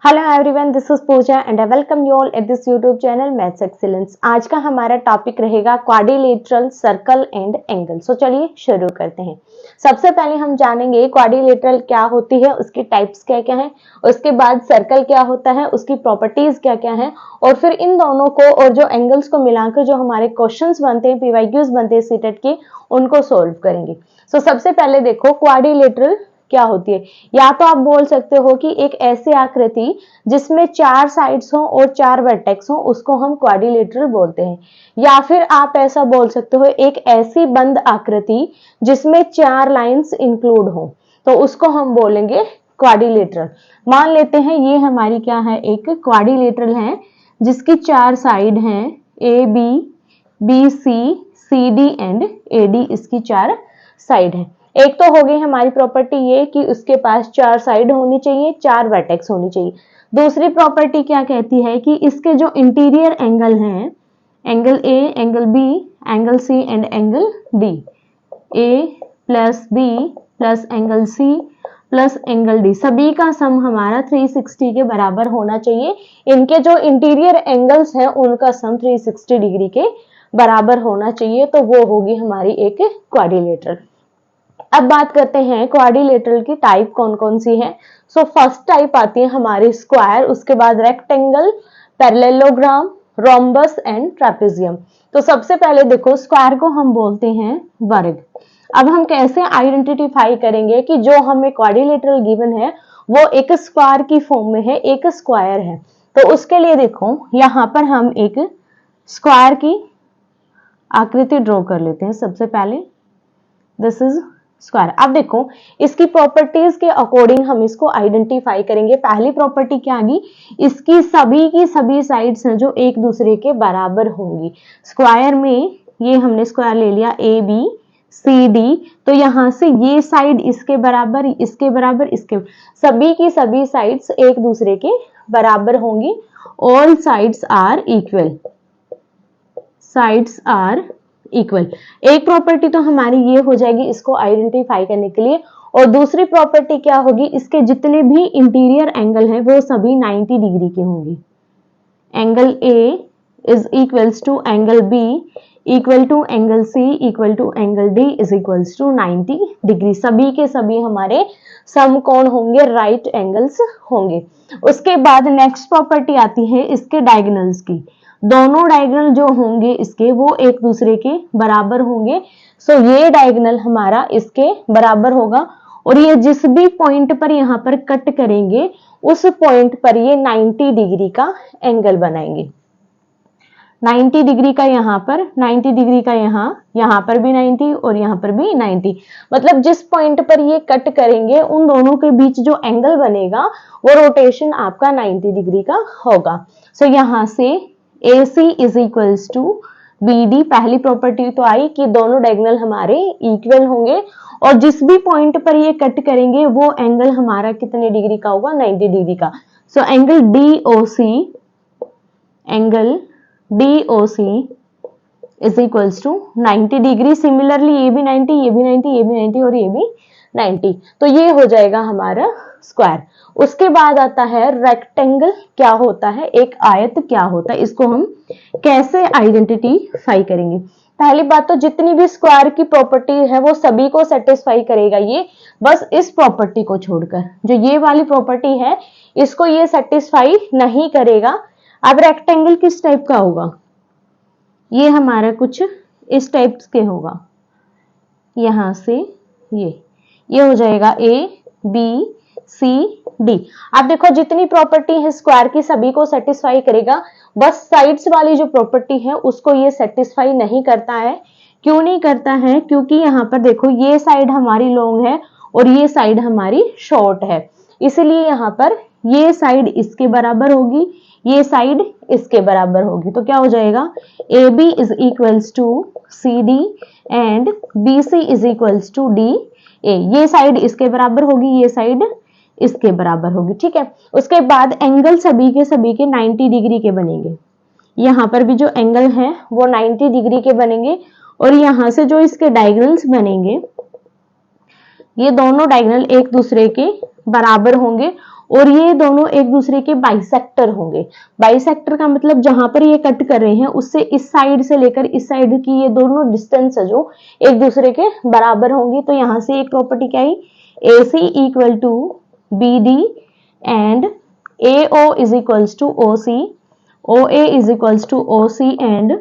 Hello everyone, this is Pooja and I welcome you all at this YouTube channel maths excellence. आज का हमारा topic रहेगा quadrilateral, circle and angle. So चलिए शुरू करते हैं। सबसे पहले हम जानेंगे क्वाड्रिलेटरल क्या होती है, उसकी टाइप्स क्या क्या है, उसके बाद सर्कल क्या होता है, उसकी प्रॉपर्टीज क्या क्या है, और फिर इन दोनों को और जो एंगल्स को मिलाकर जो हमारे क्वेश्चंस बनते हैं, पीवाईक्यूज बनते हैं सीटेट के, उनको सोल्व करेंगे। सो सबसे पहले देखो क्वाड्रिलेटरल क्या होती है। या तो आप बोल सकते हो कि एक ऐसी आकृति जिसमें चार साइड्स हो और चार वर्टेक्स हो, उसको हम क्वाड्रिलेटरल बोलते हैं। या फिर आप ऐसा बोल सकते हो एक ऐसी बंद आकृति जिसमें चार लाइंस इंक्लूड हो, तो उसको हम बोलेंगे क्वाड्रिलेटरल। मान लेते हैं ये हमारी क्या है, एक क्वाड्रिलेटरल है जिसकी चार साइड हैं, A B C D and A D, इसकी चार साइड है। एक तो हो गई हमारी प्रॉपर्टी ये कि उसके पास चार साइड होनी चाहिए, चार वर्टेक्स होनी चाहिए। दूसरी प्रॉपर्टी क्या कहती है कि इसके जो इंटीरियर एंगल हैं, angle A, angle B, angle C and angle D, A plus B plus angle C plus angle D, सभी का सम हमारा 360 के बराबर होना चाहिए। इनके जो इंटीरियर एंगल्स हैं उनका सम 360 डिग्री के बराबर होना चाहिए, तो वो होगी हमारी एक क्वाड्रिलेटरल। अब बात करते हैं क्वाड्रिलेटरल की टाइप कौन कौन सी है। सो फर्स्ट टाइप आती है हमारी स्क्वायर, उसके बाद rectangle, parallelogram, rhombus and trapezium. तो सबसे पहले देखो स्क्वायर को हम बोलते हैं वर्ग। अब हम कैसे आइडेंटिफाई करेंगे कि जो हमें क्वाड्रिलेटरल गिवन है वो एक स्क्वायर की फॉर्म में है, एक स्क्वायर है। तो उसके लिए देखो यहां पर हम एक स्क्वायर की आकृति ड्रॉ कर लेते हैं। सबसे पहले दिस इज स्क्वायर। अब देखो इसकी प्रॉपर्टीज के अकॉर्डिंग हम इसको आइडेंटिफाई करेंगे। पहली प्रॉपर्टी क्या आगी, इसकी सभी की सभी साइड्स हैं जो एक दूसरे के बराबर होंगी। स्क्वायर में ये हमने स्क्वायर ले लिया ए बी सी डी, तो यहां से ये साइड इसके बराबर, इसके बराबर, इसके, सभी की सभी साइड्स एक दूसरे के बराबर होंगी। All sides are equal, sides are equal. एक प्रॉपर्टी तो हमारी ये हो जाएगी इसको आइडेंटिफाई करने के लिए। और दूसरी प्रॉपर्टी क्या होगी, इसके जितने भी इंटीरियर एंगल हैं वो सभी 90 डिग्री के होंगे। Angle A is equals to angle B equal to angle C equal to angle D is equals to 90 degree. सभी के सभी हमारे समकोण होंगे, राइट एंगल्स होंगे। उसके बाद नेक्स्ट प्रॉपर्टी आती है इसके डायगोनल्स की। दोनों डायगोनल जो होंगे इसके वो एक दूसरे के बराबर होंगे। सो ये डायगोनल हमारा इसके बराबर होगा, और ये जिस भी पॉइंट पर यहाँ पर कट करेंगे उस पॉइंट पर ये 90 डिग्री का एंगल बनाएंगे। 90 डिग्री का यहाँ पर, 90 डिग्री का यहाँ पर भी 90 और यहाँ पर भी 90। मतलब जिस पॉइंट पर ये कट करेंगे उन दोनों के बीच जो एंगल बनेगा वो रोटेशन आपका 90 डिग्री का होगा। सो यहाँ से AC is equals to BD, पहली प्रॉपर्टी तो आई कि दोनों डायगोनल हमारे इक्वल होंगे, और जिस भी पॉइंट पर ये कट करेंगे वो एंगल हमारा कितने डिग्री का होगा, 90 डिग्री का। So angle DOC is equals to 90 degree. Similarly ये भी 90, ये भी 90, ये भी 90 और ये भी 90। तो ये हो जाएगा हमारा स्क्वायर। उसके बाद आता है रेक्टेंगल। क्या होता है, एक आयत क्या होता है, इसको हम कैसे आइडेंटिफाई करेंगे। पहली बात तो जितनी भी स्क्वायर की प्रॉपर्टी है वो सभी को सेटिस्फाई करेगा ये, बस इस प्रॉपर्टी को छोड़कर जो ये वाली प्रॉपर्टी है इसको ये सेटिस्फाई नहीं करेगा। अब रेक्टेंगल किस टाइप का होगा, ये हमारा कुछ इस टाइप के होगा। यहां से ये हो जाएगा ABCD। आप देखो जितनी प्रॉपर्टी है स्क्वायर की सभी को सेटिस्फाई करेगा, बस साइड्स वाली जो प्रॉपर्टी है उसको ये सेटिस्फाई नहीं करता है। क्यों नहीं करता है, क्योंकि यहाँ पर देखो ये साइड हमारी लॉन्ग है और ये साइड हमारी शॉर्ट है, इसलिए यहाँ पर ये साइड इसके बराबर होगी, ये साइड इसके बराबर होगी। तो क्या हो जाएगा, AB is equals to CD and BC is equals to DA। ये साइड इसके बराबर होगी, ये साइड इसके बराबर होगी, ठीक है। उसके बाद एंगल सभी के 90 डिग्री के बनेंगे। यहाँ पर भी जो एंगल है वो 90 डिग्री के बनेंगे, और यहाँ से जो इसके डायगोनल्स बनेंगे ये दोनों डायगोनल एक दूसरे के बराबर होंगे, और ये दोनों एक दूसरे के बाइसेक्टर होंगे। बाइसेक्टर का मतलब जहां पर ये कट कर रहे हैं उससे इस साइड से लेकर इस साइड की ये दोनों डिस्टेंस है जो एक दूसरे के बराबर होंगी। तो यहां से एक प्रॉपर्टी क्या आई, AC equal to BD and AO is equals to OC, OA is equals to OC and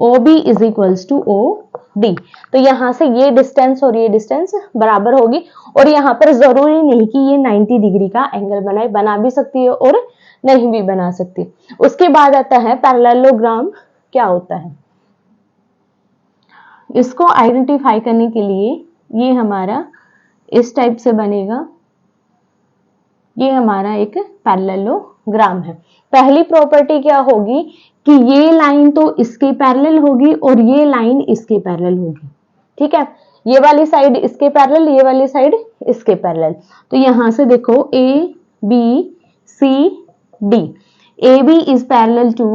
OB is equals to OD। तो यहां से ये डिस्टेंस और ये डिस्टेंस बराबर होगी। और यहाँ पर जरूरी नहीं कि ये 90 डिग्री का एंगल बनाए, बना भी सकती है और नहीं भी बना सकती। उसके बाद आता है पैरेललोग्राम क्या होता है। इसको आइडेंटिफाई करने के लिए ये हमारा इस टाइप से बनेगा, ये हमारा एक पैरेललोग्राम है। पहली प्रॉपर्टी क्या होगी कि ये लाइन तो इसके पैरेलल होगी और ये लाइन इसके पैरेलल होगी, ठीक है। ये वाली साइड इसके पैरेलल, ये वाली साइड इसके पैरेलल। तो यहां से देखो ABCD, AB is parallel to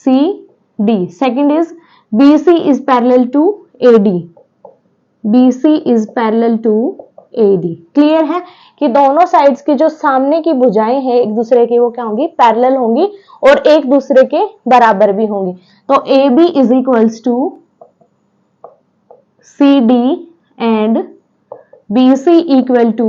CD, second is BC is parallel to AD, BC is parallel to AD। Clear है कि दोनों साइड्स की जो सामने की भुजाएं हैं एक दूसरे की वो क्या होंगी, पैरेलल होंगी और एक दूसरे के बराबर भी होंगी। तो AB is equals to CD and BC equal to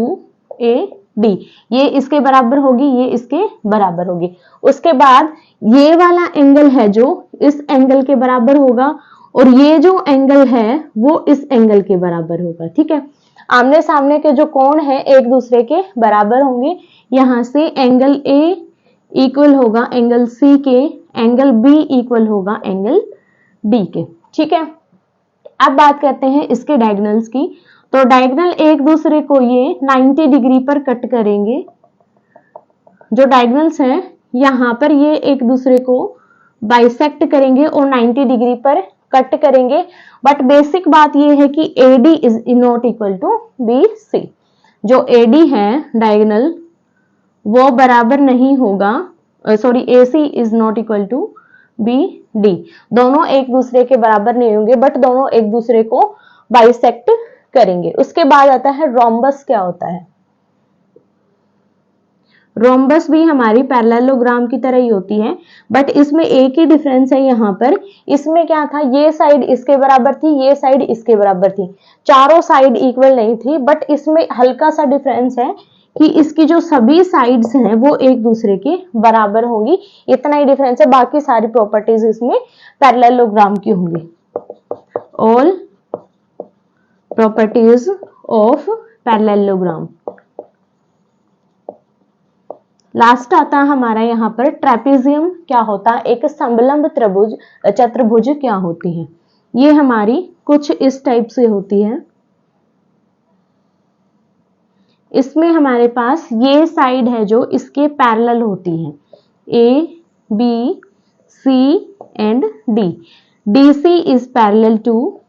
AD, ये इसके बराबर होगी, ये इसके बराबर होगी। उसके बाद ये वाला एंगल है जो इस एंगल के बराबर होगा और ये जो एंगल है वो इस एंगल के बराबर होगा, ठीक है। आमने सामने के जो कोण है एक दूसरे के बराबर होंगे। यहां से एंगल A इक्वल होगा एंगल C के, एंगल B इक्वल होगा एंगल D के, ठीक है। अब बात करते हैं इसके डायगोनल्स की। तो डायगोनल एक दूसरे को ये 90 डिग्री पर कट करेंगे। जो डायगोनल्स हैं यहां पर ये एक दूसरे को बाइसेक्ट करेंगे और 90 डिग्री पर कट करेंगे। बट बेसिक बात ये है कि AD is not equal to BC। जो AD है डायगोनल वो बराबर नहीं होगा, sorry AC is not equal to BD। दोनों एक दूसरे के बराबर नहीं होंगे बट दोनों एक दूसरे को बाइसेक्ट करेंगे। उसके बाद आता है रोम्बस क्या होता है। रोम्बस भी हमारी पैरेललोग्राम की तरह ही होती है बट इसमें एक ही डिफरेंस है। यहाँ पर इसमें क्या था, ये साइड इसके बराबर थी, ये साइड इसके बराबर थी, चारों साइड इक्वल नहीं थी। बट इसमें हल्का सा डिफरेंस है कि इसकी जो सभी साइड्स हैं वो एक दूसरे के बराबर होंगी, इतना ही डिफरेंस है। बाकी सारी प्रॉपर्टीज इसमें पैरेललोग्राम की होंगी। All properties of parallelogram. Last आता है हमारा यहाँ पर ट्रेपेजियम क्या होता है, एक समलंब त्रिभुज चतुर्भुज क्या होती है। ये हमारी कुछ इस टाइप से होती है। इसमें हमारे पास ये साइड है जो इसके पैरेलल होती है, A, B, C and D। DC is parallel to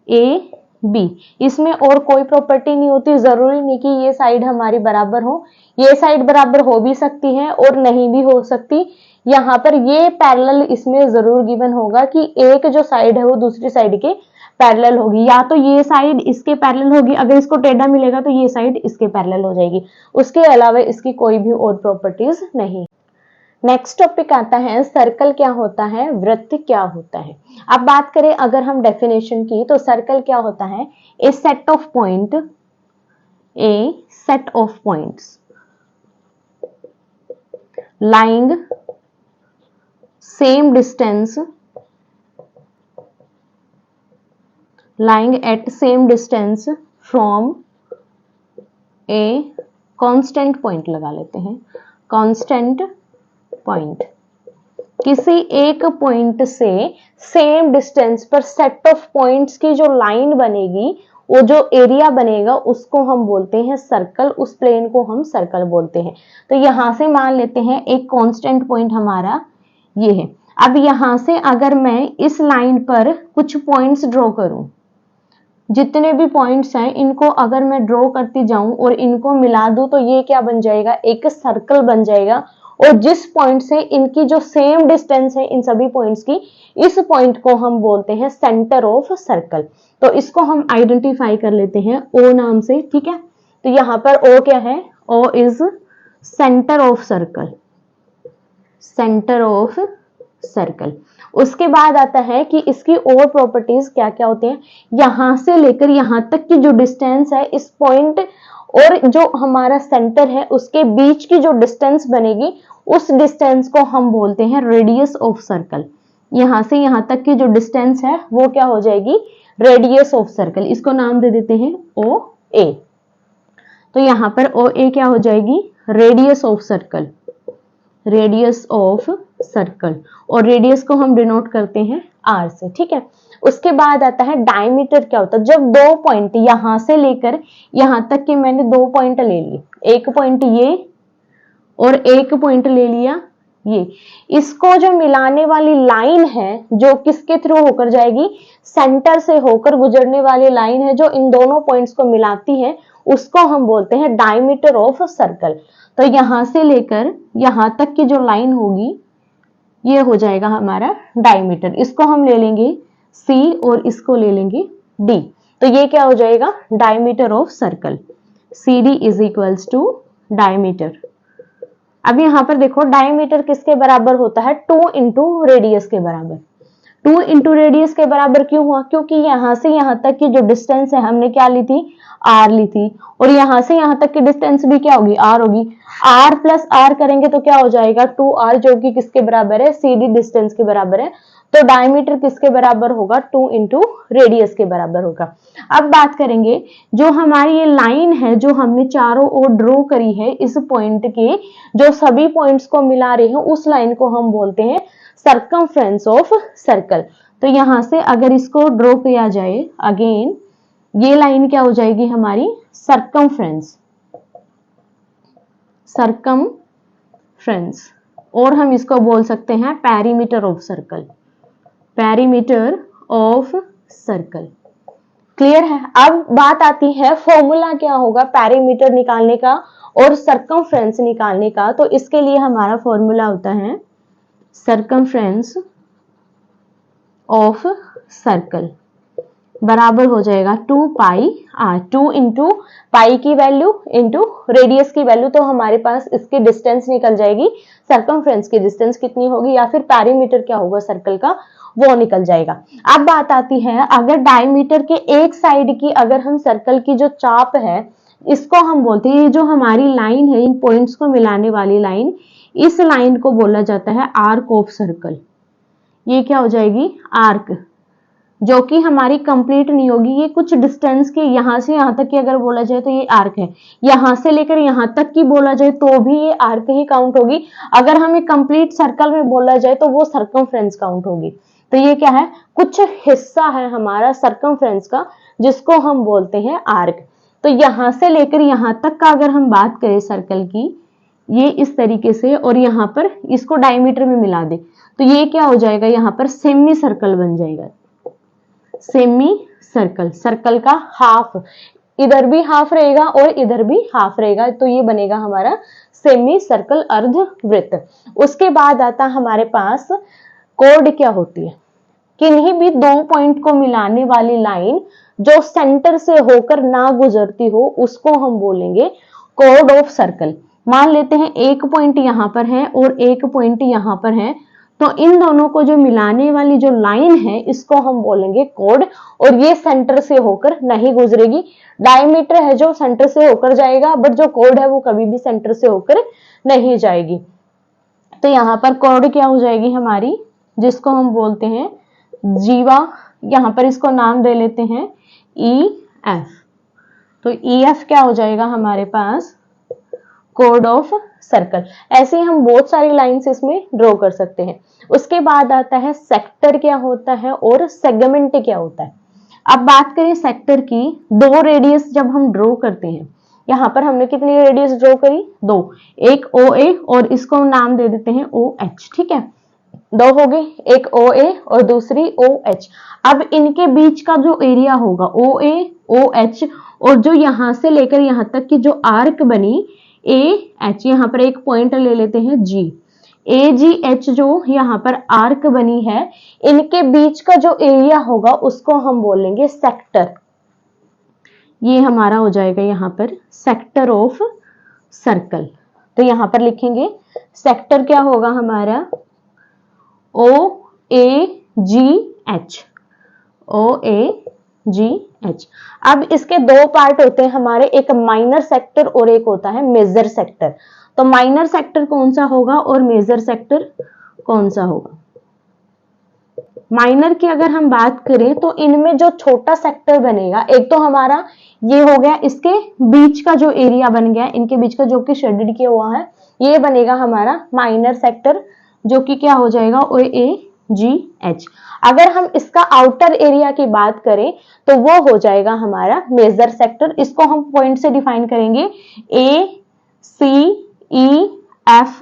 AB। इसमें और कोई प्रॉपर्टी नहीं होती, जरूरी नहीं कि ये साइड हमारी बराबर हो, ये साइड बराबर हो भी सकती है और नहीं भी हो सकती। यहाँ पर ये पैरेलल इसमें जरूर गिवन होगा कि एक जो साइड है वो दूसरी साइड के पैरेलल होगी, या तो ये साइड इसके पैरेलल होगी, अगर इसको टेढ़ा मिलेगा तो ये साइड इसके पैरेलल हो जाएगी। उसके अलावा इसकी कोई भी और प्रॉपर्टीज नहीं। नेक्स्ट टॉपिक आता है सर्कल क्या होता है, वृत्त क्या होता है। अब बात करें अगर हम डेफिनेशन की, तो सर्कल क्या होता है, a set of point, a set of points lying same distance, lying at same distance from a constant point, लगा लेते हैं constant point। किसी एक पॉइंट से सेम डिस्टेंस पर सेट ऑफ पॉइंट्स की जो लाइन बनेगी, वो जो एरिया बनेगा उसको हम बोलते हैं सर्कल, उस प्लेन को हम सर्कल बोलते हैं। तो यहां से मान लेते हैं एक कांस्टेंट पॉइंट हमारा ये है। अब यहां से अगर मैं इस लाइन पर कुछ पॉइंट्स ड्रॉ करूं, जितने भी पॉइंट्स हैं इनको अगर मैं ड्रॉ करती जाऊं और इनको मिला दूं तो ये क्या बन जाएगा, एक सर्कल बन जाएगा। और जिस पॉइंट से इनकी जो सेम डिस्टेंस है इन सभी पॉइंट्स की, इस पॉइंट को हम बोलते हैं सेंटर ऑफ सर्कल। तो इसको हम आइडेंटिफाई कर लेते हैं ओ नाम से, ठीक है। तो यहाँ पर O क्या है, O is centre of circle, centre of circle. उसके बाद आता है कि इसकी और प्रॉपर्टीज क्या क्या होती हैं, यहां से लेकर यहां तक की जो डिस्टेंस है इस पॉइंट और जो हमारा सेंटर है उसके बीच की जो डिस्टेंस बनेगी उस डिस्टेंस को हम बोलते हैं रेडियस ऑफ सर्कल। यहां से यहां तक की जो डिस्टेंस है वो क्या हो जाएगी, रेडियस ऑफ सर्कल। इसको नाम दे देते हैं ओ ए। तो यहां पर ओ ए क्या हो जाएगी, radius of circle, radius of circle, और रेडियस को हम डिनोट करते हैं आर से, ठीक है। उसके बाद आता है डायमीटर क्या होता है, जब दो पॉइंट यहां से लेकर यहां तक के मैंने दो पॉइंट ले लिए, एक पॉइंट ये और एक पॉइंट ले लिया ये, इसको जो मिलाने वाली लाइन है जो किसके थ्रू होकर जाएगी, सेंटर से होकर गुजरने वाली लाइन है जो इन दोनों पॉइंट्स को मिलाती है, उसको हम बोलते हैं डायमीटर ऑफ सर्कल। तो यहां से लेकर यहां तक की जो लाइन होगी ये हो जाएगा हमारा डायमीटर। इसको हम ले लेंगे C और इसको ले लेंगे D। तो ये क्या हो जाएगा, diameter of circle, CD is equals to diameter. अब यहां पर देखो डायमीटर किसके बराबर होता है, 2 इंटू रेडियस के बराबर। 2 इंटू रेडियस के बराबर क्यों हुआ, क्योंकि यहां से यहां तक की जो डिस्टेंस है हमने क्या ली थी, R ली थी, और यहां से यहां तक की डिस्टेंस भी क्या होगी, R होगी। R प्लस R करेंगे तो क्या हो जाएगा 2R, जो कि किसके बराबर है, CD डिस्टेंस के बराबर है। तो डायमीटर किसके बराबर होगा, 2 इंटू रेडियस के बराबर होगा। अब बात करेंगे जो हमारी ये लाइन है जो हमने चारों ओर ड्रॉ करी है, इस पॉइंट के जो सभी पॉइंट्स को मिला रहे हैं उस लाइन को हम बोलते हैं सर्कमफ्रेंस ऑफ सर्कल। तो यहां से अगर इसको ड्रॉ किया जाए अगेन, ये लाइन क्या हो जाएगी हमारी, सर्कमफ्रेंस, सर्कमफ्रेंस, और हम इसको बोल सकते हैं perimeter of circle, perimeter of circle. Clear है। अब बात आती है फॉर्मूला क्या होगा पेरीमीटर निकालने का और सर्कमफ्रेंस निकालने का। तो इसके लिए हमारा फॉर्मूला होता है सर्कमफ्रेंस ऑफ सर्कल बराबर हो जाएगा 2 पाई r, 2 इंटू पाई की वैल्यू इंटू रेडियस की वैल्यू, तो हमारे पास इसकी डिस्टेंस निकल जाएगी, सर्कमफ्रेंस की डिस्टेंस कितनी होगी या फिर पेरीमीटर क्या होगा सर्कल का वो निकल जाएगा। अब बात आती है अगर डायमीटर के एक साइड की अगर हम सर्कल की जो चाप है इसको हम बोलते हैं, ये जो हमारी लाइन है इन पॉइंट्स को मिलाने वाली लाइन, इस लाइन को बोला जाता है आर्क ऑफ सर्कल। ये क्या हो जाएगी, आर्क, जो कि हमारी कंप्लीट नहीं होगी, ये कुछ डिस्टेंस के यहां से यहां तक की अगर बोला जाए तो ये आर्क है, यहां से लेकर यहां तक की बोला जाए तो भी ये आर्क ही काउंट होगी। अगर हमें कंप्लीट सर्कल में बोला जाए तो वो सर्कमफ्रेंस काउंट होगी। तो ये क्या है, कुछ हिस्सा है हमारा सर्कमफ्रेंस का जिसको हम बोलते हैं आर्क। तो यहां से लेकर यहां तक का अगर हम बात करें सर्कल की, ये इस तरीके से, और यहां पर इसको डायमीटर में मिला दे तो ये क्या हो जाएगा, यहां पर सेमी सर्कल बन जाएगा, सेमी सर्कल, सर्कल का हाफ, इधर भी हाफ रहेगा और इधर भी हाफ रहेगा, तो ये बनेगा हमारा सेमी सर्कल, अर्धवृत्त। उसके बाद आता हमारे पास कोड क्या होती है, किन्हीं भी दो पॉइंट को मिलाने वाली लाइन जो सेंटर से होकर ना गुजरती हो उसको हम बोलेंगे कोड ऑफ सर्कल। मान लेते हैं एक पॉइंट यहां पर है और एक पॉइंट यहां पर है, तो इन दोनों को जो मिलाने वाली जो लाइन है इसको हम बोलेंगे कोड, और ये सेंटर से होकर नहीं गुजरेगी। डायमीटर है जो सेंटर से होकर जाएगा, बट जो कोड है वो कभी भी सेंटर से होकर नहीं जाएगी। तो यहाँ पर कोड क्या हो जाएगी हमारी, जिसको हम बोलते हैं जीवा, यहाँ पर इसको नाम दे लेते हैं EF। तो EF क्या हो जाएगा हमारे पास, कोड ऑफ सर्कल। ऐसे ही हम बहुत सारी लाइंस इसमें ड्रॉ कर सकते हैं। उसके बाद आता है सेक्टर क्या होता है और सेगमेंट क्या होता है। अब बात करें सेक्टर की, दो रेडियस जब हम ड्रॉ करते हैं, यहाँ पर हमने कितनी रेडियस ड्रॉ करी, दो, एक OA और इसको नाम दे देते हैं OH, ठीक है, दो हो गए, एक OA और दूसरी OH। अब इनके बीच का जो एरिया होगा OA OH, और जो यहां से लेकर यहां तक की जो आर्क बनी AH, यहाँ पर एक पॉइंट ले लेते हैं G, AGH जो यहाँ पर आर्क बनी है, इनके बीच का जो एरिया होगा उसको हम बोलेंगे सेक्टर। ये हमारा हो जाएगा यहाँ पर सेक्टर ऑफ सर्कल। तो यहाँ पर लिखेंगे सेक्टर क्या होगा हमारा, ओ ए जी एच, ओ ए जी एच। अब इसके दो पार्ट होते हैं हमारे, एक माइनर सेक्टर और एक होता है मेजर सेक्टर। तो माइनर सेक्टर कौन सा होगा और मेजर सेक्टर कौन सा होगा। माइनर की अगर हम बात करें तो इनमें जो छोटा सेक्टर बनेगा, एक तो हमारा ये हो गया, इसके बीच का जो एरिया बन गया, इनके बीच का जो कि शेडेड किया हुआ है, ये बनेगा हमारा माइनर सेक्टर, जो कि क्या हो जाएगा, ओ ए जी एच। अगर हम इसका आउटर एरिया की बात करें तो वो हो जाएगा हमारा मेजर सेक्टर। इसको हम पॉइंट से डिफाइन करेंगे, ए सी ई एफ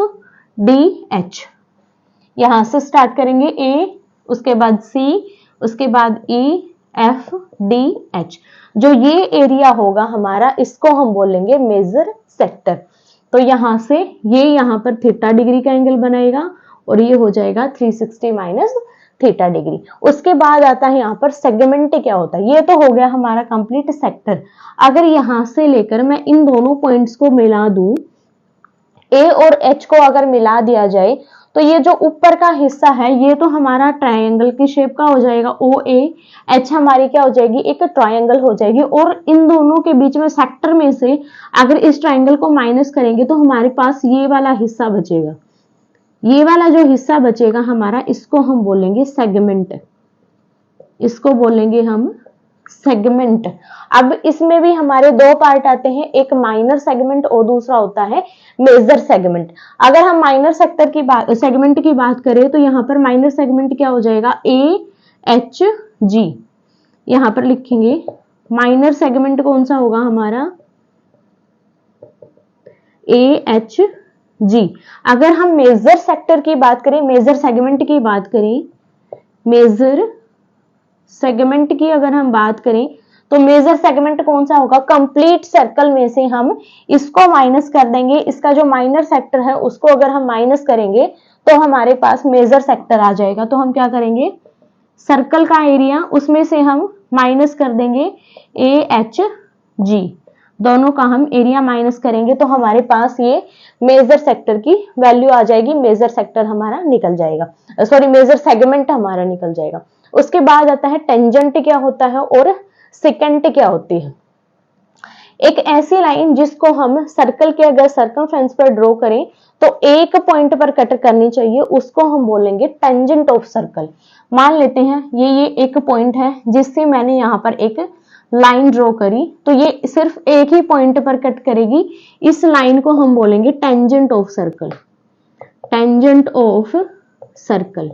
डी एच। यहां से स्टार्ट करेंगे, ए, उसके बाद सी, उसके बाद ई एफ डी एच। जो ये एरिया होगा हमारा, इसको हम बोलेंगे मेजर सेक्टर। तो यहां से ये यहां पर थीटा डिग्री का एंगल बनाएगा और ये हो जाएगा 360 माइनस थीटा डिग्री। उसके बाद आता है यहाँ पर सेगमेंट क्या होता है। ये तो हो गया हमारा कंप्लीट सेक्टर। अगर यहां से लेकर मैं इन दोनों पॉइंट्स को मिला दूं, ए और एच को अगर मिला दिया जाए, तो ये जो ऊपर का हिस्सा है ये तो हमारा ट्रायंगल की शेप का हो जाएगा, ओ ए एच हमारी क्या हो जाएगी, एक ट्रायंगल हो जाएगी। और इन दोनों के बीच में सेक्टर में से अगर इस ट्रायंगल को माइनस करेंगे तो हमारे पास ये वाला हिस्सा बचेगा। ये वाला जो हिस्सा बचेगा हमारा, इसको हम बोलेंगे सेगमेंट, इसको बोलेंगे हम सेगमेंट। अब इसमें भी हमारे दो पार्ट आते हैं, एक माइनर सेगमेंट और दूसरा होता है मेजर सेगमेंट। अगर हम माइनर सेक्टर की बात, सेगमेंट की बात करें तो यहाँ पर माइनर सेगमेंट क्या हो जाएगा, ए एच जी। यहां पर लिखेंगे माइनर सेगमेंट कौन सा होगा हमारा, ए एच जी। अगर हम मेजर सेक्टर की बात करें, मेजर सेगमेंट की बात करें, मेजर सेगमेंट की अगर हम बात करें तो मेजर सेगमेंट कौन सा होगा, कंप्लीट सर्कल में से हम इसको माइनस कर देंगे। इसका जो माइनर सेक्टर है उसको अगर हम माइनस करेंगे तो हमारे पास मेजर सेक्टर आ जाएगा। तो हम क्या करेंगे, सर्कल का एरिया उसमें से हम माइनस कर देंगे ए एच जी, दोनों का हम एरिया माइनस करेंगे तो हमारे पास ये मेजर सेक्टर की वैल्यू आ जाएगी। मेजर सेक्टर हमारा निकल जाएगा, सॉरी मेजर सेगमेंट हमारा निकल जाएगा। उसके बाद आता है टेंजेंट क्या होता है और सेकेंट क्या होती है। एक ऐसी लाइन जिसको हम सर्कल के अगर सर्कमफ्रेंस पर ड्रॉ करें तो एक पॉइंट पर कट करनी चाहिए, उसको हम बोलेंगे टेंजेंट ऑफ सर्कल। मान लेते हैं ये एक पॉइंट है जिससे मैंने यहाँ पर एक लाइन ड्रॉ करी, तो ये सिर्फ एक ही पॉइंट पर कट करेगी। इस लाइन को हम बोलेंगे tangent of circle, tangent of circle.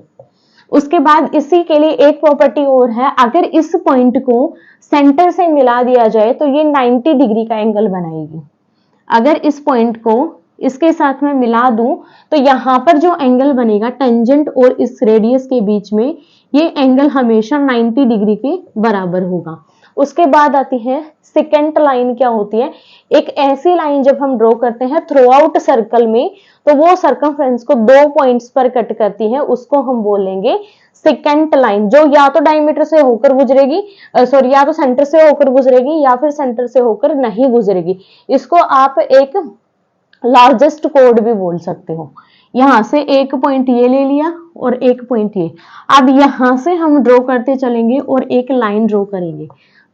उसके बाद इसी के लिए एक प्रॉपर्टी और है, अगर इस पॉइंट को सेंटर से मिला दिया जाए तो ये 90 डिग्री का एंगल बनाएगी। अगर इस पॉइंट को इसके साथ में मिला दूं तो यहां पर जो एंगल बनेगा टेंजेंट और इस रेडियस के बीच में, ये एंगल हमेशा 90 डिग्री के बराबर होगा। उसके बाद आती है सेकेंड लाइन क्या होती है, एक ऐसी लाइन जब हम ड्रॉ करते हैं थ्रू आउट सर्कल में तो वो सर्कमफ्रेंस को दो पॉइंट्स पर कट करती है, उसको हम बोलेंगे सेकेंड लाइन, जो या तो डायमीटर से होकर गुजरेगी, सॉरी या तो सेंटर से होकर गुजरेगी या फिर सेंटर से होकर नहीं गुजरेगी। इसको आप एक लार्जेस्ट कोड भी बोल सकते हो। यहां से एक पॉइंट ये ले लिया और एक पॉइंट ये, अब यहां से हम ड्रॉ करते चलेंगे और एक लाइन ड्रॉ करेंगे।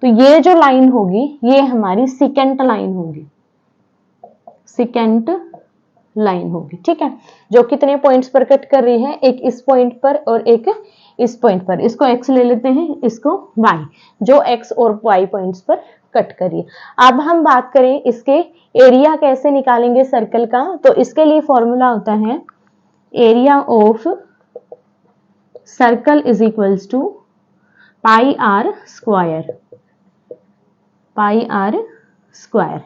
तो ये जो लाइन होगी ये हमारी सेकेंड लाइन होगी, सेकेंड लाइन होगी, ठीक है। जो कितने पॉइंट्स पर कट कर रही है, एक इस पॉइंट पर और एक इस पॉइंट पर। इसको x ले लेते हैं, इसको y, जो x और y पॉइंट्स पर कट करिए। अब हम बात करें इसके एरिया कैसे निकालेंगे सर्कल का, तो इसके लिए फॉर्मूला होता है area of circle is equals to pi r square, pi r square.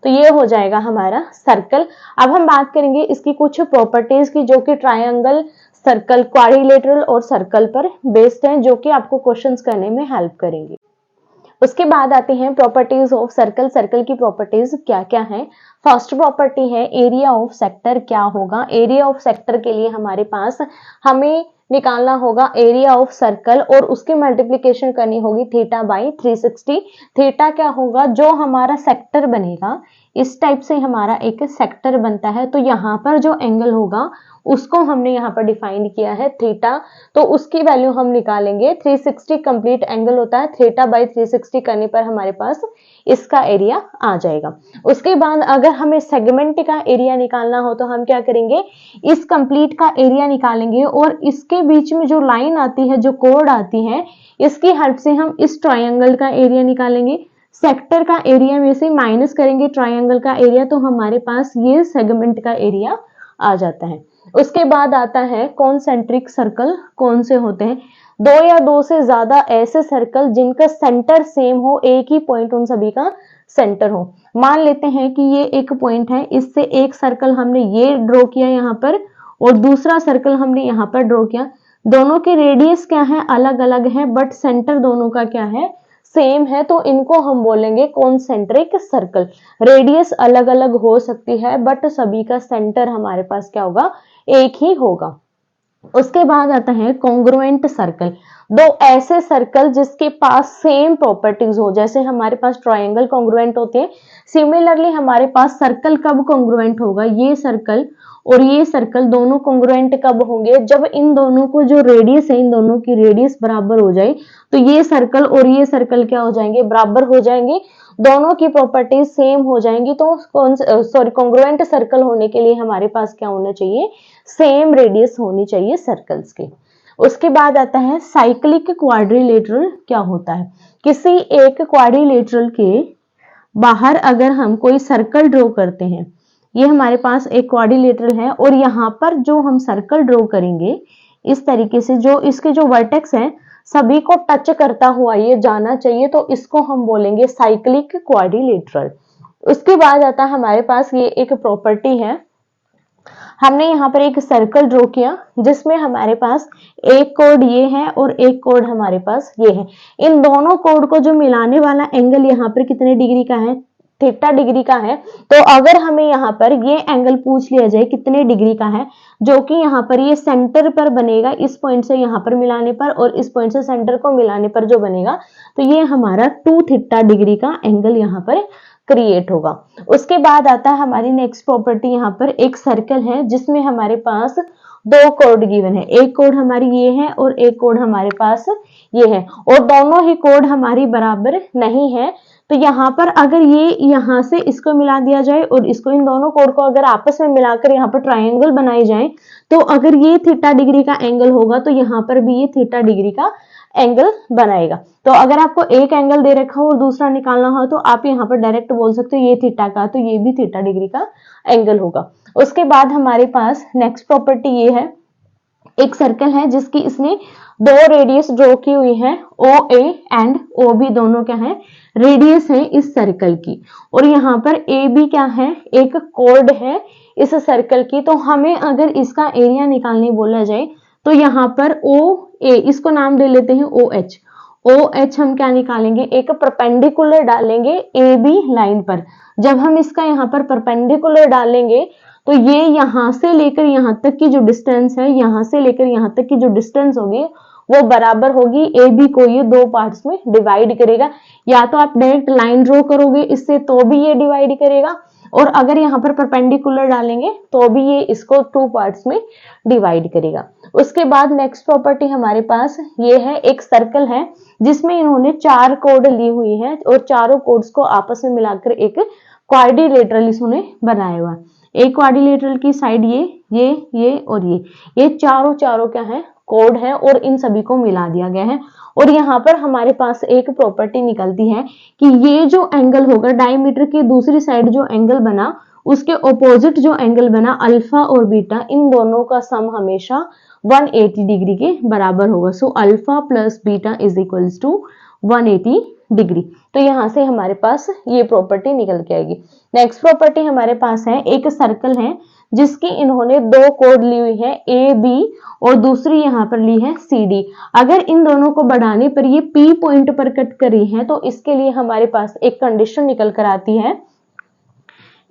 तो ये हो जाएगा हमारा सर्कल। अब हम बात करेंगे इसकी कुछ प्रॉपर्टीज की जो कि ट्रायंगल, सर्कल, क्वाड्रिलेटरल और सर्कल पर बेस्ड हैं, जो कि आपको क्वेश्चंस करने में हेल्प करेंगे। उसके बाद आते हैं प्रॉपर्टीज ऑफ सर्कल। सर्कल की प्रॉपर्टीज क्या क्या हैं। फर्स्ट प्रॉपर्टी है एरिया ऑफ सेक्टर क्या होगा। एरिया ऑफ सेक्टर के लिए हमारे पास हमें निकालना होगा एरिया ऑफ सर्कल और उसकी मल्टीप्लीकेशन करनी होगी थीटा बाई 360। थीटा क्या होगा, जो हमारा सेक्टर बनेगा, इस टाइप से हमारा एक सेक्टर बनता है, तो यहाँ पर जो एंगल होगा उसको हमने यहाँ पर डिफाइन किया है थीटा, तो उसकी वैल्यू हम निकालेंगे। 360 कंप्लीट एंगल होता है, थीटा बाई 360 करने पर हमारे पास इसका एरिया आ जाएगा। उसके बाद अगर हमें सेगमेंट का एरिया निकालना हो तो हम क्या करेंगे, इस कंप्लीट का एरिया निकालेंगे और इसके बीच में जो लाइन आती है, जो कोड आती है, इसकी हेल्प से हम इस ट्रायंगल का एरिया निकालेंगे। सेक्टर का एरिया में से माइनस करेंगे ट्रायंगल का एरिया, तो हमारे पास ये सेगमेंट का एरिया आ जाता है। उसके बाद आता है कॉन्सेंट्रिक सर्कल। कौन से होते हैं, दो या दो से ज्यादा ऐसे सर्कल जिनका सेंटर सेम हो, एक ही पॉइंट उन सभी का सेंटर हो। मान लेते हैं कि ये एक पॉइंट है, इससे एक सर्कल हमने ये ड्रॉ किया यहाँ पर और दूसरा सर्कल हमने यहाँ पर ड्रॉ किया। दोनों के रेडियस क्या है, अलग अलग है, बट सेंटर दोनों का क्या है, सेम है, तो इनको हम बोलेंगे कॉन्सेंट्रिक सर्कल। रेडियस अलग अलग हो सकती है बट सभी का सेंटर हमारे पास क्या होगा, एक ही होगा। उसके बाद आता है कॉन्ग्रुएंट सर्कल। दो ऐसे सर्कल जिसके पास सेम प्रॉपर्टीज हो, जैसे हमारे पास ट्रायंगल कॉन्ग्रुएंट होते हैं, सिमिलरली हमारे पास सर्कल कब कॉन्ग्रुएंट होगा, ये सर्कल और ये सर्कल दोनों कॉन्ग्रुएंट कब होंगे, जब इन दोनों को जो रेडियस है, इन दोनों की रेडियस बराबर हो जाए, तो ये सर्कल और ये सर्कल क्या हो जाएंगे, बराबर हो जाएंगे, दोनों की प्रॉपर्टीज सेम हो जाएंगी। तो कॉन्ग्रुएंट सर्कल होने के लिए हमारे पास क्या होना चाहिए, सेम रेडियस होनी चाहिए सर्कल्स की। उसके बाद आता है साइक्लिक क्वाड्रिलेटरल। क्या होता है, किसी एक क्वाड्रिलेटरल के बाहर अगर हम कोई सर्कल ड्रॉ करते हैं, ये हमारे पास एक क्वाड्रिलेटरल है और यहाँ पर जो हम सर्कल ड्रॉ करेंगे इस तरीके से, जो इसके जो वर्टेक्स हैं सभी को टच करता हुआ ये जाना चाहिए, तो इसको हम बोलेंगे साइक्लिक क्वाड्रिलेटरल। उसके बाद आता है हमारे पास ये एक प्रॉपर्टी है, हमने यहाँ पर एक सर्कल ड्रॉ किया जिसमें हमारे पास एक कोड ये है और एक कोड हमारे पास ये है। इन दोनों कोड को जो मिलाने वाला एंगल यहाँ पर कितने डिग्री का है, थीटा डिग्री का है। तो अगर हमें यहाँ पर ये एंगल पूछ लिया जाए कितने डिग्री का है, जो कि यहाँ पर ये सेंटर पर बनेगा, इस पॉइंट से यहाँ पर मिलाने पर और इस पॉइंट से सेंटर को मिलाने पर जो बनेगा, तो ये हमारा 2 थीटा डिग्री का एंगल यहाँ पर क्रिएट होगा। उसके बाद आता है हमारी नेक्स्ट प्रॉपर्टी, यहाँ पर एक सर्कल है जिसमें हमारे पास दो कोड गिवन है, एक कोड हमारी ये है और एक कोड हमारे पास ये है, और दोनों ही कोड हमारी बराबर नहीं है। तो यहाँ पर अगर ये यहाँ से इसको मिला दिया जाए और इसको, इन दोनों कोड को अगर आपस में मिलाकर यहाँ पर ट्रायंगल बनाई जाए, तो अगर ये थीटा डिग्री का एंगल होगा तो यहाँ पर भी ये थीटा डिग्री का एंगल बनाएगा। तो अगर आपको एक एंगल दे रखा हो और दूसरा निकालना हो तो आप यहाँ पर डायरेक्ट बोल सकते हो ये थीटा का, तो ये भी थीटा डिग्री का एंगल होगा। उसके बाद हमारे पास नेक्स्ट प्रॉपर्टी ये है, एक सर्कल है जिसकी इसने दो रेडियस ड्रॉ की हुई है, ओ ए एंड ओ बी, दोनों क्या है, रेडियस है इस सर्कल की, और यहाँ पर ए बी क्या है, एक कोड है इस सर्कल की। तो हमें अगर इसका एरिया निकालने बोला जाए तो यहाँ पर ओ ए, इसको नाम दे लेते हैं ओ एच। ओ एच हम क्या निकालेंगे, एक परपेंडिकुलर डालेंगे ए बी लाइन पर। जब हम इसका यहाँ पर परपेंडिकुलर डालेंगे तो ये यहाँ से लेकर यहाँ तक की जो डिस्टेंस है, यहाँ से लेकर यहाँ तक की जो डिस्टेंस होगी वो बराबर होगी ए बी को ये दो पार्ट्स में डिवाइड करेगा। या तो आप डायरेक्ट लाइन ड्रॉ करोगे इससे तो भी ये डिवाइड करेगा, और अगर यहाँ पर परपेंडिकुलर डालेंगे तो भी ये इसको 2 पार्ट्स में डिवाइड करेगा। उसके बाद नेक्स्ट प्रॉपर्टी हमारे पास ये है, एक सर्कल है जिसमें इन्होंने 4 कोड ली हुई है और चारों कोड्स को आपस में मिलाकर एक क्वाड्रिलेटरल इन्होंने बनाया हुआ है। एक क्वाड्रिलेटरल की साइड ये और ये चारों क्या है, कोड है, और इन सभी को मिला दिया गया है। और यहाँ पर हमारे पास एक प्रॉपर्टी निकलती है कि ये जो एंगल होगा, डायमीटर की दूसरी साइड जो एंगल बना उसके ऑपोजिट जो एंगल बना, अल्फा और बीटा, इन दोनों का सम हमेशा 180 डिग्री के बराबर होगा। So alpha plus beta is equals to 180 degree. तो यहाँ से हमारे पास ये प्रॉपर्टी निकल के आएगी। नेक्स्ट प्रॉपर्टी हमारे पास है, एक सर्कल है जिसकी इन्होंने 2 कोड ली हुई है, ए बी, और दूसरी यहाँ पर ली है सी डी। अगर इन दोनों को बढ़ाने पर ये पी पॉइंट पर कट कर रही है तो इसके लिए हमारे पास एक कंडीशन निकल कर आती है,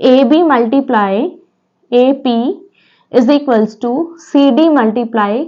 A B multiply A P is equals to C D multiply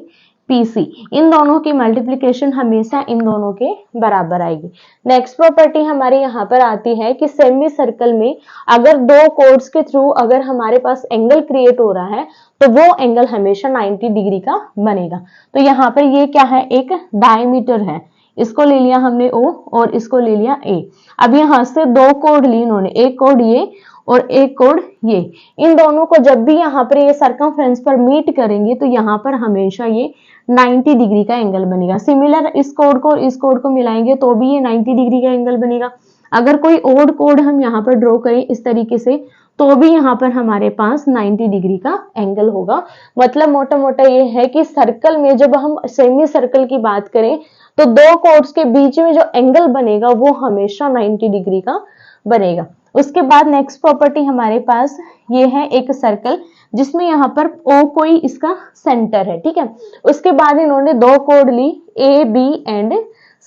PC, इन दोनों की मल्टीप्लिकेशन हमेशा इन दोनों के बराबर आएगी। नेक्स्ट प्रॉपर्टी हमारी यहाँ पर आती है कि सेमी सर्कल में अगर दो कोड्स के थ्रू अगर हमारे पास एंगल क्रिएट हो रहा है तो वो एंगल हमेशा 90 डिग्री का बनेगा। तो यहाँ पर ये क्या है, एक डायमीटर है, इसको ले लिया हमने O और इसको ले लिया A। अब यहाँ से दो कोड ली इन्होंने, एक कोड ये और एक कोड ये, इन दोनों को जब भी यहाँ पर ये सर्कमफ्रेंस पर मीट करेंगे तो यहाँ पर हमेशा ये 90 डिग्री का एंगल बनेगा। सिमिलर इस कोड को इस कोड को मिलाएंगे तो भी ये 90 डिग्री का एंगल बनेगा। अगर कोई और कोड हम यहाँ पर ड्रॉ करें इस तरीके से तो भी यहाँ पर हमारे पास 90 डिग्री का एंगल होगा। मतलब मोटा मोटा ये है कि सर्कल में जब हम सेमी सर्कल की बात करें तो दो कोड्स के बीच में जो एंगल बनेगा वो हमेशा 90 डिग्री का बनेगा। उसके बाद नेक्स्ट प्रॉपर्टी हमारे पास ये है एक सर्कल जिसमें यहाँ पर O कोई इसका सेंटर है, ठीक है। उसके बाद इन्होंने दो कोड ली A, B and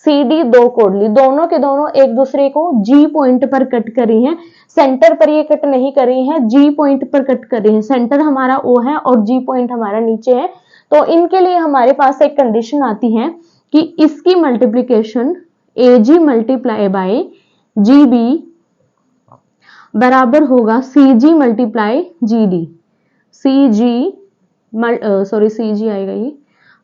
C, D, दो कोड ली, दोनों के दोनों एक दूसरे को G पॉइंट पर कट कर रही हैं। सेंटर पर ये कट नहीं कर रही हैं, G पॉइंट पर कट कर रही हैं। सेंटर हमारा O है और G पॉइंट हमारा नीचे है। तो इनके लिए हमारे पास एक कंडीशन आती है कि इसकी multiplication AG multiply by GB बराबर होगा CG मल्टीप्लाई GD। CG आएगा ये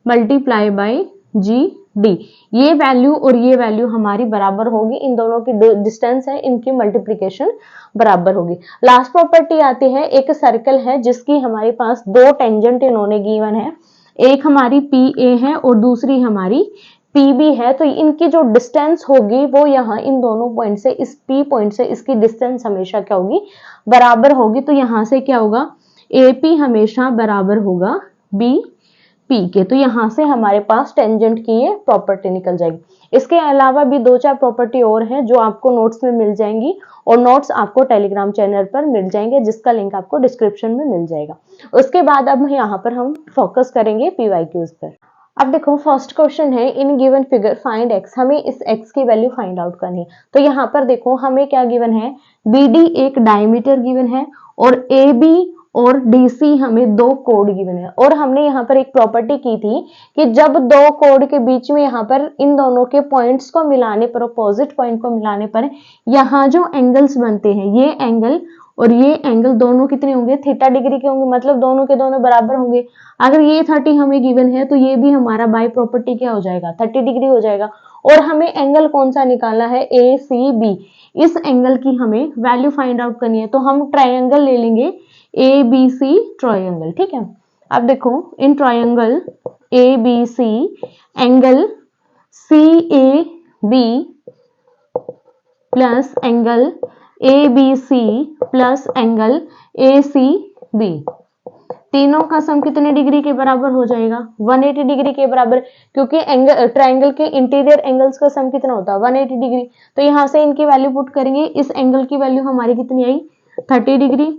मल्टीप्लाई बाय GD। ये वैल्यू और ये वैल्यू हमारी बराबर होगी, इन दोनों की डिस्टेंस है, इनकी मल्टीप्लिकेशन बराबर होगी। लास्ट प्रॉपर्टी आती है, एक सर्कल है जिसकी हमारे पास दो टेंजेंट इन्होंने गिवन है, एक हमारी PA है और दूसरी हमारी PB है। तो इनकी जो डिस्टेंस होगी वो यहाँ इन दोनों पॉइंट से, इस P पॉइंट से इसकी डिस्टेंस हमेशा क्या होगी, बराबर होगी। तो यहाँ से क्या होगा, AP हमेशा बराबर होगा BP के। तो यहाँ से हमारे पास टेंजेंट की ये प्रॉपर्टी निकल जाएगी। इसके अलावा भी दो चार प्रॉपर्टी और हैं जो आपको नोट्स में मिल जाएंगी और नोट्स आपको टेलीग्राम चैनल पर मिल जाएंगे जिसका लिंक आपको डिस्क्रिप्शन में मिल जाएगा। उसके बाद अब यहाँ पर हम फोकस करेंगे PYQs पर। अब देखो फर्स्ट क्वेश्चन है, in given figure find x, हमें इस x की वैल्यू फाइंड आउट करनी है। तो यहाँ पर देखो हमें क्या गिवन है, BD एक डायमीटर गिवन है और AB और DC हमें दो कोड गिवन है। और हमने यहाँ पर एक प्रॉपर्टी की थी कि जब दो कोड के बीच में यहाँ पर इन दोनों के पॉइंट्स को मिलाने पर, अपोजिट पॉइंट को मिलाने पर यहाँ जो एंगल्स बनते हैं, ये एंगल और ये एंगल दोनों कितने होंगे, थीटा डिग्री के होंगे, मतलब दोनों के दोनों बराबर होंगे। अगर ये 30 हमें गिवन है तो ये भी हमारा बाय प्रॉपर्टी क्या हो जाएगा, 30 डिग्री हो जाएगा। और हमें एंगल कौन सा निकालना है, ACB। इस एंगल की हमें वैल्यू फाइंड आउट करनी है। तो हम ट्रायंगल ले लेंगे ABC ट्रायंगल, ठीक है। अब देखो in triangle ABC angle CAB plus angle ABC plus angle ACB, तीनों का सम कितने डिग्री के बराबर हो जाएगा, 180 डिग्री के बराबर, क्योंकि एंगल ट्रायंगल के इंटीरियर एंगल्स का सम कितना होता है, 180 डिग्री। तो यहाँ से इनकी वैल्यू पुट करेंगे, इस एंगल की वैल्यू हमारी कितनी आई, 30 डिग्री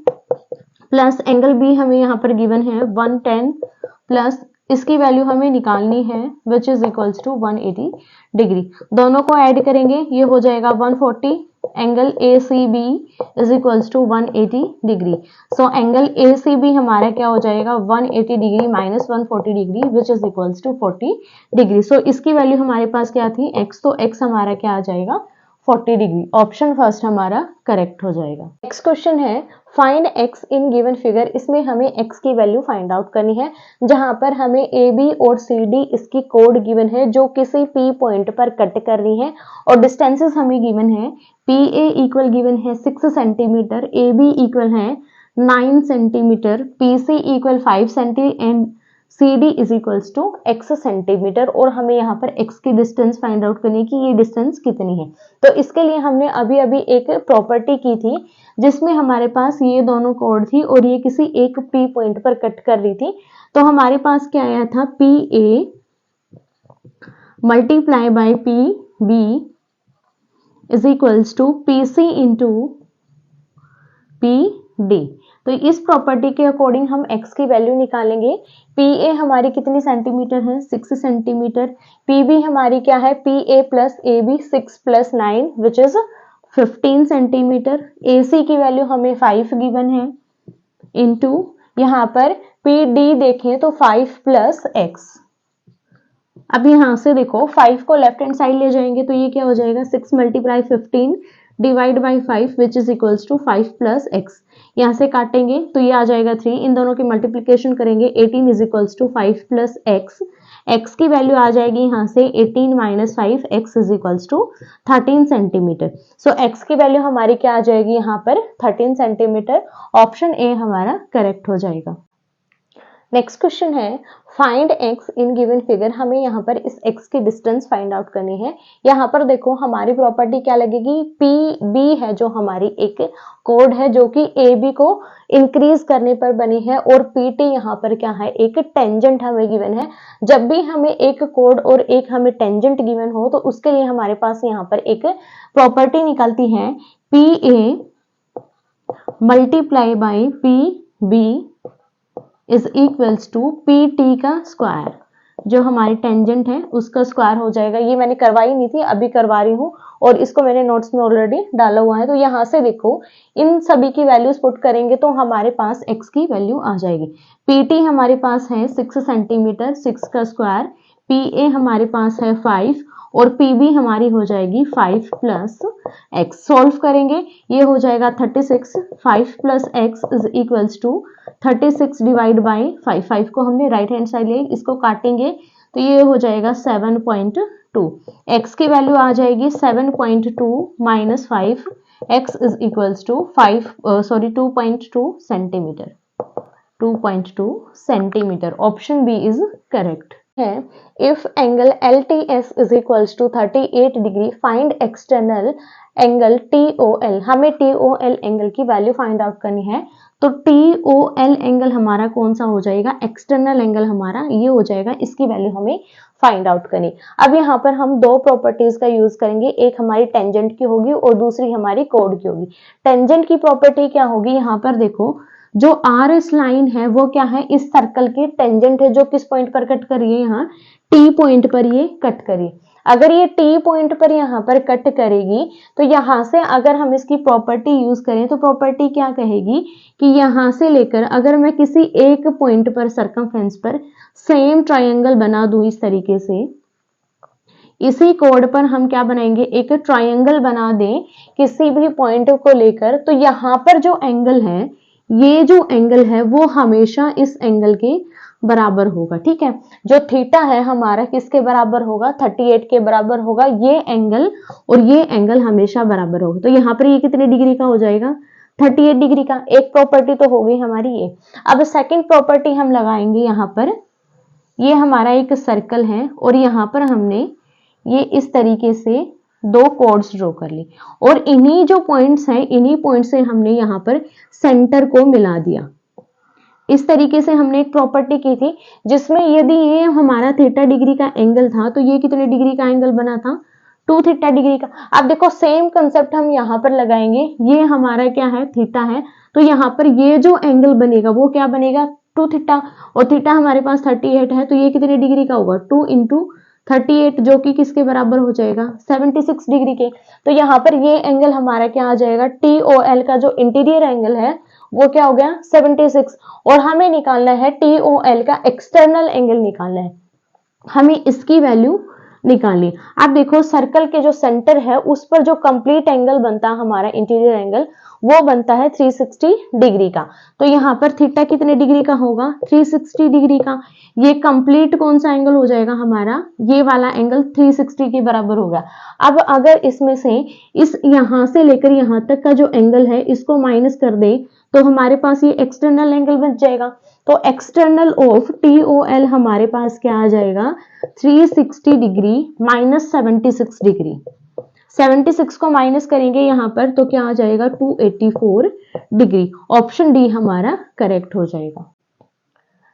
प्लस एंगल B हमें यहाँ पर गिवन है 110 प्लस इसकी वैल्यू हमें निकालनी है which is equals to 180 degree. दोनों को ऐड करेंगे, ये हो जाएगा 140, angle ACB is equals to 180 degree. So angle ACB हमारा क्या हो जाएगा, 180 degree minus 140 degree which is equals to 40 degree. So इसकी वैल्यू हमारे पास क्या थी, x, तो x हमारा क्या आ जाएगा, 40 डिग्री। ऑप्शन फर्स्ट हमारा करेक्ट हो जाएगा। नेक्स्ट क्वेश्चन है, फाइंड x इन गिवन फिगर। इसमें हमें x की वैल्यू फाइंड आउट करनी है, जहां पर हमें AB और CD इसकी कोड गिवन है जो किसी P पॉइंट पर कट कर रही है और डिस्टेंसेस हमें गिवन है। PA इक्वल गिवन है 6 सेंटीमीटर, AB इक्वल है 9 centimetre, PC equal 5 centi and CD is equals to x centimetre. और हमें यहाँ पर x की डिस्टेंस फाइंड आउट करनी है कि ये डिस्टेंस कितनी है। तो इसके लिए हमने अभी अभी एक प्रॉपर्टी की थी जिसमें हमारे पास ये दोनों कोड थी और ये किसी एक P पॉइंट पर कट कर रही थी। तो हमारे पास क्या आया था, PA multiply by PB is equals to PC into PD। तो इस प्रॉपर्टी के अकॉर्डिंग हम x की वैल्यू निकालेंगे। PA हमारी कितनी सेंटीमीटर है, 6 सेंटीमीटर। PB हमारी क्या है, PA plus AB 6 plus 9 which is 15 centimetre. AC की वैल्यू हमें 5 गिवन है इंटू यहाँ पर PD देखें तो 5 प्लस x अब यहाँ से देखो 5 को लेफ्ट हैंड साइड ले जाएंगे तो ये क्या हो जाएगा 6 multiply 15 divide by 5 which is equals to 5 plus x. यहाँ से काटेंगे तो ये आ जाएगा 3, इन दोनों की मल्टीप्लीकेशन करेंगे 18 is equals to 5 plus x. X की वैल्यू आ जाएगी यहाँ से 18 minus 5 x is equals to 13 centimetre. So x की वैल्यू हमारी क्या आ जाएगी यहाँ पर 13 सेंटीमीटर। ऑप्शन ए हमारा करेक्ट हो जाएगा। नेक्स्ट क्वेश्चन है फाइंड x इन गिवन फिगर। हमें यहाँ पर इस x की डिस्टेंस फाइंड आउट करनी है। यहाँ पर देखो हमारी प्रॉपर्टी क्या लगेगी, पी बी है जो हमारी एक कोड है जो कि ए बी को इंक्रीज करने पर बनी है, और पी टी यहाँ पर क्या है एक टेंजेंट हमें गिवन है। जब भी हमें एक कोड और एक हमें टेंजेंट गिवन हो तो उसके लिए हमारे पास यहाँ पर एक प्रॉपर्टी निकलती है P A multiply by P B is equals to P T का स्क्वायर। जो हमारी टेंजेंट है उसका स्क्वायर हो जाएगा। ये मैंने करवाई नहीं थी, अभी करवा रही हूँ और इसको मैंने नोट्स में ऑलरेडी डाला हुआ है। तो यहाँ से देखो इन सभी की वैल्यूज पुट करेंगे तो हमारे पास x की वैल्यू आ जाएगी। पी टी हमारे पास है 6 सेंटीमीटर, 6 का स्क्वायर। पी ए हमारे पास है 5 और पी बी हमारी हो जाएगी 5 प्लस एक्स। सोल्व करेंगे ये हो जाएगा 36। 5 plus x is equals to 36 divide by 5। 5 को हमने राइट हैंड साइड ले, इसको काटेंगे तो ये हो जाएगा 7.2। एक्स की वैल्यू आ जाएगी 7.2 minus 5। X is equals to 2.2 centimetre. 2.2 centimetre. Option B is correct है। If angle LTS is equals to 38 degree find external angle TOL। हमें TOL एंगल की वैल्यू फाइंड आउट करनी है। तो TOL एंगल हमारा कौन सा हो जाएगा, एक्सटर्नल एंगल हमारा ये हो जाएगा। इसकी वैल्यू हमें फाइंड आउट करनी। अब यहाँ पर हम दो प्रॉपर्टीज का यूज करेंगे, एक हमारी टेंजेंट की होगी और दूसरी हमारी कोड की होगी। टेंजेंट की प्रॉपर्टी क्या होगी, यहाँ पर देखो जो आर एस लाइन है वो क्या है, इस सर्कल की टेंजेंट है जो किस पॉइंट पर कट करिए, यहाँ टी पॉइंट पर ये कट करिए। अगर ये टी पॉइंट पर यहाँ पर कट करेगी तो यहाँ से अगर हम इसकी प्रॉपर्टी यूज करें तो प्रॉपर्टी क्या कहेगी कि यहाँ से लेकर अगर मैं किसी एक पॉइंट पर सर्कमफ्रेंस पर सेम ट्रायंगल बना दूं इस तरीके से, इसी कोड पर हम क्या बनाएंगे, एक ट्रायंगल बना दें किसी भी पॉइंट को लेकर, तो यहाँ पर जो एंगल है, ये जो एंगल है वो हमेशा इस एंगल के बराबर होगा। ठीक है, जो थीटा है हमारा किसके बराबर होगा, 38 के बराबर होगा ये एंगल, और ये एंगल हमेशा बराबर होगा। तो यहाँ पर ये कितने डिग्री का हो जाएगा, 38 डिग्री का। एक प्रॉपर्टी तो हो गई हमारी ये। अब सेकंड प्रॉपर्टी हम लगाएंगे यहाँ पर, ये हमारा एक सर्कल है और यहाँ पर हमने ये इस तरीके से दो कोड्स ड्रॉ कर ली, और इन्हीं जो पॉइंट्स हैं इन्हीं पॉइंट से हमने यहाँ पर सेंटर को मिला दिया। इस तरीके से हमने एक प्रॉपर्टी की थी जिसमें यदि ये हमारा थीटा डिग्री का एंगल था तो ये कितने डिग्री का एंगल बना था, 2 थीटा डिग्री का। अब देखो सेम कंसेप्ट हम यहाँ पर लगाएंगे, ये हमारा क्या है, थीटा है, तो यहाँ पर ये जो एंगल बनेगा वो क्या बनेगा, 2 थीटा, और थीटा हमारे पास 38 है तो ये कितने डिग्री का होगा, 2 इंटू 38 जो कि किसके बराबर हो जाएगा, 76 डिग्री के। तो यहाँ पर ये एंगल हमारा क्या आ जाएगा, TOL का जो इंटीरियर एंगल है वो क्या हो गया 76, और हमें निकालना है TOL का एक्सटर्नल एंगल निकालना है, हमें इसकी वैल्यू निकालनी। अब देखो सर्कल के जो सेंटर है उस पर जो कंप्लीट एंगल बनता है हमारा इंटीरियर एंगल वो बनता है 360 डिग्री का। तो यहाँ पर थीटा कितने डिग्री का होगा, 360 डिग्री का। ये कंप्लीट कौन सा एंगल हो जाएगा हमारा, ये वाला एंगल 360 के बराबर होगा। अब अगर इसमें से इस यहाँ से लेकर यहाँ तक का जो एंगल है इसको माइनस कर दे तो हमारे पास ये एक्सटर्नल एंगल बच जाएगा। तो एक्सटर्नल ऑफ TOL हमारे पास क्या आ जाएगा, 360 डिग्री माइनस 76 डिग्री। 76 को माइनस करेंगे यहाँ पर तो क्या आ जाएगा, 284 डिग्री। ऑप्शन डी हमारा करेक्ट हो जाएगा।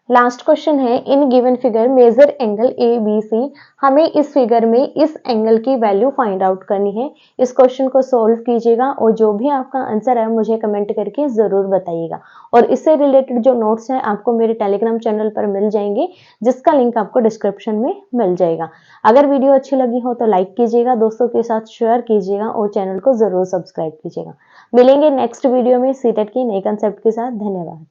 लास्ट क्वेश्चन है in given figure measure angle ABC। हमें इस फिगर में इस एंगल की वैल्यू फाइंड आउट करनी है। इस क्वेश्चन को सोल्व कीजिएगा और जो भी आपका आंसर है मुझे कमेंट करके जरूर बताइएगा। और इससे रिलेटेड जो नोट्स हैं आपको मेरे टेलीग्राम चैनल पर मिल जाएंगे जिसका लिंक आपको डिस्क्रिप्शन में मिल जाएगा। अगर वीडियो अच्छी लगी हो तो लाइक कीजिएगा, दोस्तों के साथ शेयर कीजिएगा और चैनल को जरूर सब्सक्राइब कीजिएगा। मिलेंगे नेक्स्ट वीडियो में सीटेट की नए कंसेप्ट के साथ। धन्यवाद।